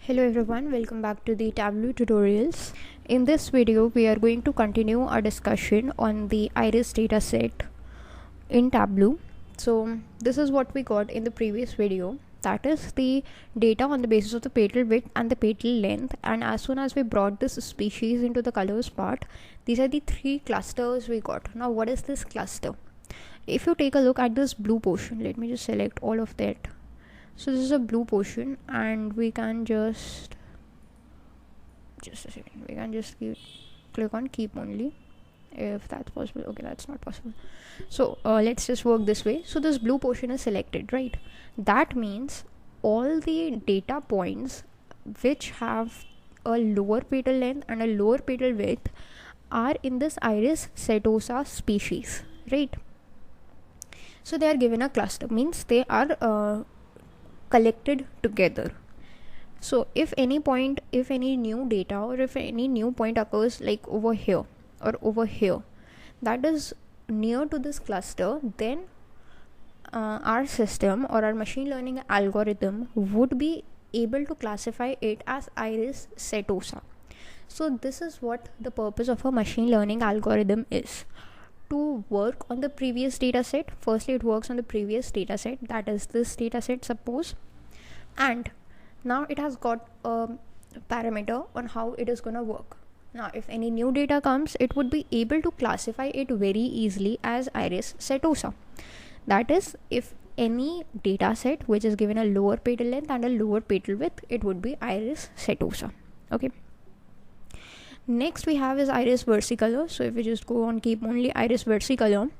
Hello everyone, welcome back to the Tableau tutorials. In this video, we are going to continue our discussion on the iris dataset in Tableau. So this is what we got in the previous video. That is the data on the basis of the petal width and the petal length. And as soon as we brought this species into the colors part, these are the three clusters we got. Now what is this cluster? If you take a look at this blue portion, let me just select all of that. So this is a blue portion, and we can just a second, we can just click on keep only if that's possible. Okay, that's not possible. So let's just work this way. So this blue portion is selected, right? That means all the data points which have a lower petal length and a lower petal width are in this iris setosa species, right? So they are given a cluster, means they are collected together. So if any new data or if any new point occurs like over here or over here that is near to this cluster, then our system or our machine learning algorithm would be able to classify it as iris setosa. So this is what the purpose of a machine learning algorithm is, to work on the previous data set. Firstly, it works on the previous data set, that is this data set, suppose, and now it has got a parameter on how it is going to work. Now if any new data comes, it would be able to classify it very easily as iris setosa. That is, if any data set which is given a lower petal length and a lower petal width, it would be iris setosa. Okay, next we have is iris versicolor. So if we just go on keep only iris versicolor,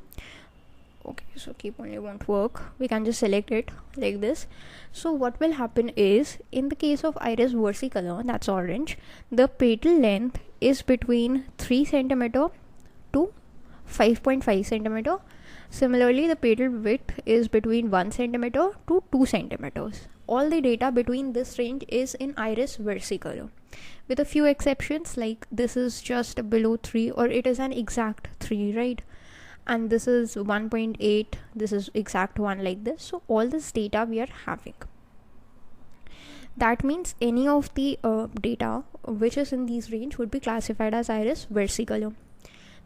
okay, so keep only won't work, we can just select it like this. So what will happen is, in the case of iris versicolor, that's orange, the petal length is between 3 cm to 5.5 cm. Similarly, the petal width is between 1 cm to 2 cm. All the data between this range is in iris versicolor, with a few exceptions, like this is just below 3 or it is an exact 3, right? And this is 1.8, this is exact 1, like this. So all this data we are having, that means any of the data which is in these range would be classified as iris versicolor.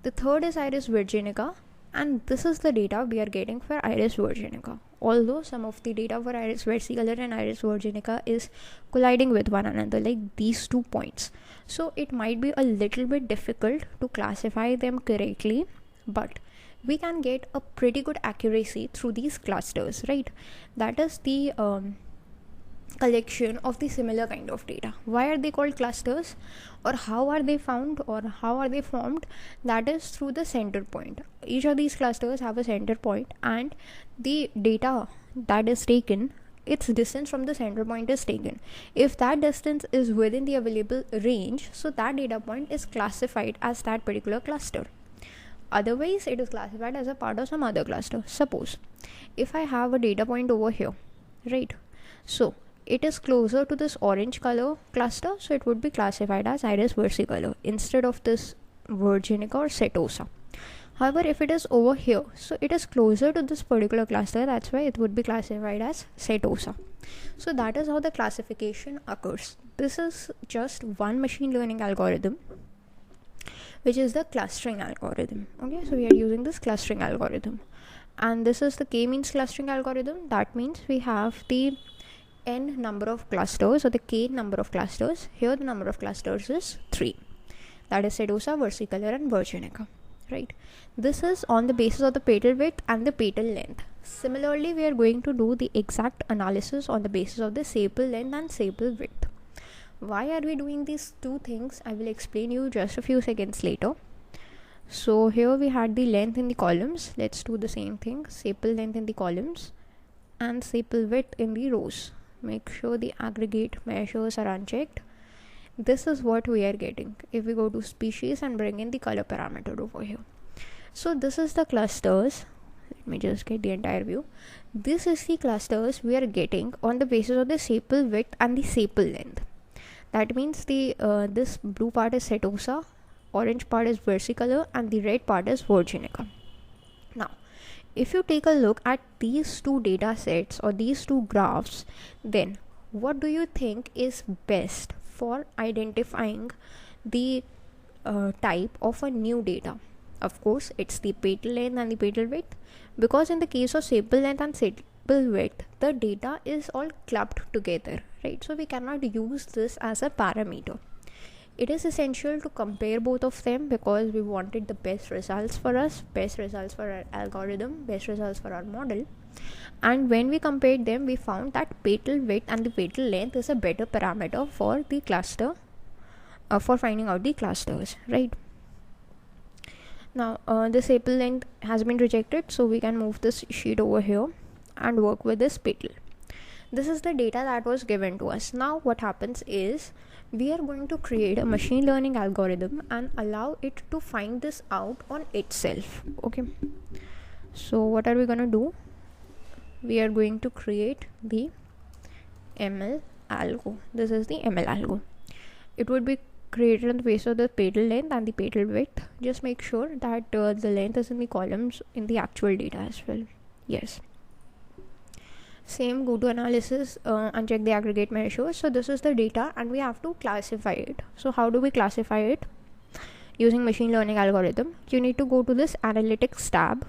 The third is iris virginica, and this is the data we are getting for iris virginica, although some of the data for iris versicolor and iris virginica is colliding with one another, like these 2 points. So it might be a little bit difficult to classify them correctly, but we can get a pretty good accuracy through these clusters, right? That is the collection of the similar kind of data. Why are they called clusters, or how are they found, or how are they formed? That is through the center point. Each of these clusters have a center point, and the data that is taken, its distance from the center point is taken. If that distance is within the available range, so that data point is classified as that particular cluster. Otherwise, it is classified as a part of some other cluster. Suppose if I have a data point over here, right? So it is closer to this orange color cluster, so it would be classified as iris versicolor instead of this virginica or setosa. However, if it is over here, so it is closer to this particular cluster, that's why it would be classified as setosa. So that is how the classification occurs. This is just one machine learning algorithm, which is the clustering algorithm. Okay, so we are using this clustering algorithm, and this is the k-means clustering algorithm. That means we have the n number of clusters, or the k number of clusters. Here the number of clusters is 3, that is setosa, versicolor and virginica, right? This is on the basis of the petal width and the petal length. Similarly, we are going to do the exact analysis on the basis of the sepal length and sepal width. Why are we doing these two things? I will explain you just a few seconds later. So here we had the length in the columns. Let's do the same thing. Sepal length in the columns and sepal width in the rows. Make sure the aggregate measures are unchecked. This is what we are getting if we go to species and bring in the color parameter over here. So this is the clusters. Let me just get the entire view. This is the clusters we are getting on the basis of the sepal width and the sepal length. That means the this blue part is setosa, orange part is versicolor, and the red part is virginica. Now if you take a look at these two data sets or these two graphs, then what do you think is best for identifying the type of a new data? Of course, it's the petal length and the petal width, because in the case of sepal length and sepal width, the data is all clubbed together, right? So we cannot use this as a parameter. It is essential to compare both of them because we wanted the best results for us, best results for our algorithm, best results for our model. And when we compared them, we found that petal width and the petal length is a better parameter for the cluster, for finding out the clusters, right? Now the sepal length has been rejected, so we can move this sheet over here and work with this petal. This is the data that was given to us. Now what happens is, we are going to create a machine learning algorithm and allow it to find this out on itself. Okay, so what are we going to do? We are going to create the ML algo. This is the ML algo. It would be created on the basis of the petal length and the petal width. Just make sure that the length is in the columns in the actual data as well. Yes. Same, go to analysis, uncheck the aggregate measures. So this is the data and we have to classify it. So how do we classify it? Using machine learning algorithm, you need to go to this analytics tab.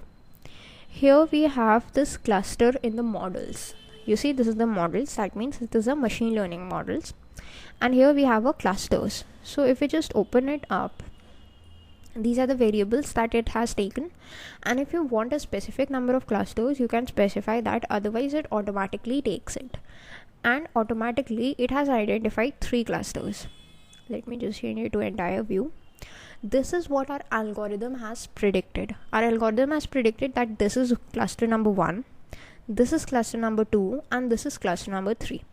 Here we have this cluster in the models. You see, this is the models. That means it is a machine learning models. And here we have a clusters. So if we just open it up, these are the variables that it has taken, and if you want a specific number of clusters, you can specify that, otherwise it automatically takes it. And automatically it has identified 3 clusters. Let me just change it to entire view. This is what our algorithm has predicted. Our algorithm has predicted that this is cluster number 1, this is cluster number 2, and this is cluster number 3.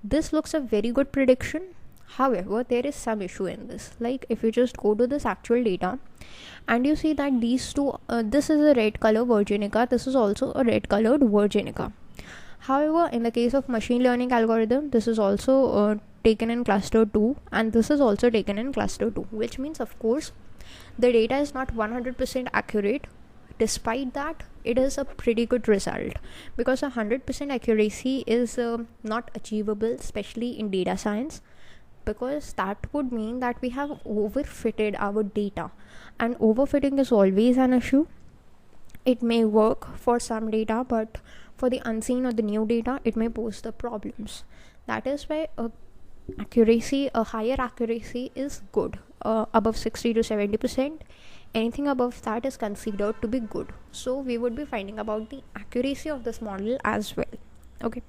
This looks a very good prediction. However, there is some issue in this. Like if you just go to this actual data and you see that these two, this is a red color Virginica, this is also a red colored Virginica. However, in the case of machine learning algorithm, this is also taken in cluster 2 and this is also taken in cluster 2, which means of course the data is not 100% accurate. Despite that, it is a pretty good result, because 100% accuracy is not achievable, especially in data science, because that would mean that we have overfitted our data, and overfitting is always an issue. It may work for some data, but for the unseen or the new data, it may pose the problems. That is why a higher accuracy is good, above 60 to 70%. Anything above that is considered to be good. So we would be finding about the accuracy of this model as well. Okay,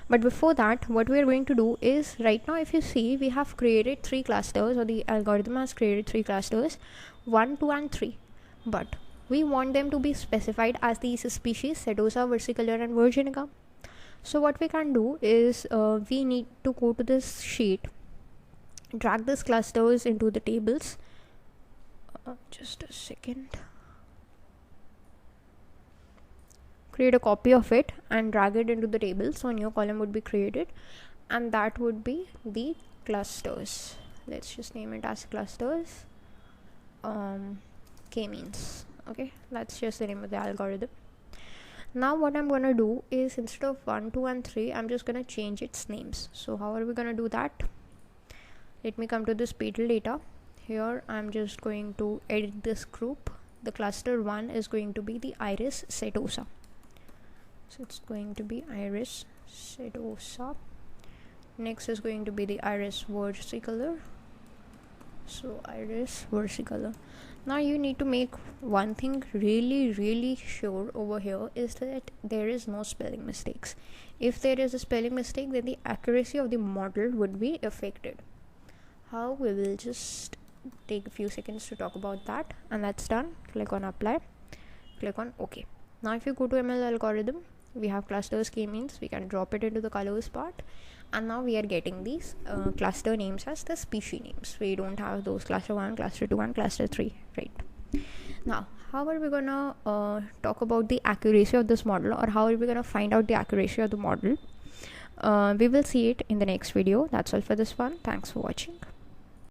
but before that, what we are going to do is, right now if you see, we have created 3 clusters, or the algorithm has created 3 clusters, 1, 2 and 3, but we want them to be specified as these species, Setosa, versicolor and Virginica. So what we can do is, we need to go to this sheet, drag these clusters into the tables. Just a second. Create a copy of it and drag it into the table, so a new column would be created, and that would be the clusters. Let's just name it as clusters. K-means. Okay, that's just the name of the algorithm. Now what I'm gonna do is, instead of 1, 2 and 3, I'm just gonna change its names. So how are we gonna do that? Let me come to this petal data. Here I'm just going to edit this group. The cluster 1 is going to be the iris setosa. So it's going to be iris setosa. Next is going to be the iris versicolor. So iris versicolor. Now you need to make one thing really sure over here, is that there is no spelling mistakes. If there is a spelling mistake, then the accuracy of the model would be affected. How? We will just take a few seconds to talk about that, and that's done. Click on apply, click on OK. Now if you go to ML algorithm, we have clusters k-means. We can drop it into the colors part, and now we are getting these cluster names as the species names. We don't have those cluster 1, cluster 2 and cluster 3, right? Now how are we gonna talk about the accuracy of this model, or how are we gonna find out the accuracy of the model? We will see it in the next video. That's all for this one. Thanks for watching.